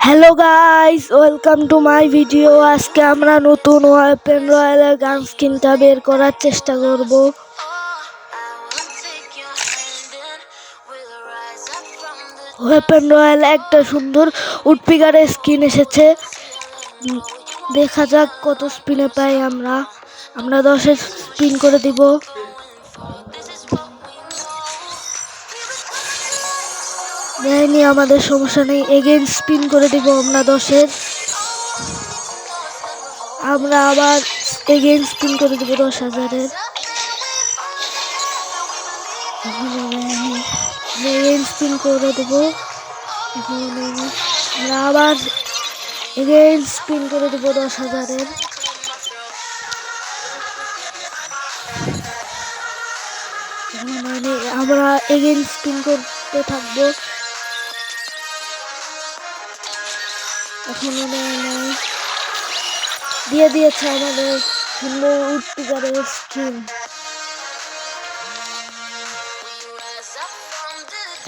Hello guys, welcome to my video. আজকে আমরা নতুন ওয়েপন রয়্যালের গান স্কিনটা বের করার চেষ্টা করব। ওয়েপন রয়্যাল একটা সুন্দর উডপিকারের স্কিন এসেছে। দেখা যাক কত স্পিনে পাই আমরা 10 স্পিন করে দিব। দেয়নি, আমাদের সমস্যা নেই, এগেইন স্পিন করে দিব আমরা 10-এর। আমরা আবার এগেইন স্পিন করে দিব 10,000-এর। এগেইন স্পিন করে দেব। আমরা আবার এগেইন স্পিন করে দেব 10,000-এর। আমরা এগেইন স্পিন করতে থাকবো। এখন দিয়ে দিয়েছে আমাদের সুন্দর উডপিকারের স্কিন।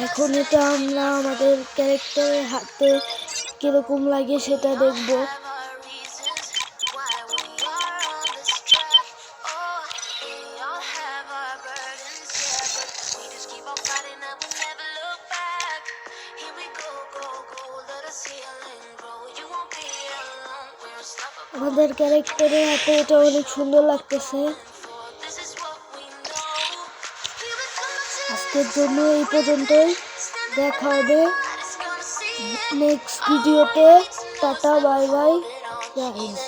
এখন এটা আমরা আমাদের ক্যারেক্টারের হাতে কিরকম লাগে সেটা দেখব। আমাদের ক্যারেক্টারের হাতে এটা অনেক সুন্দর লাগতেছে। আজকের জন্য এই পর্যন্তই, দেখা হবে নেক্সট ভিডিওতে। Tata, bye bye, guys.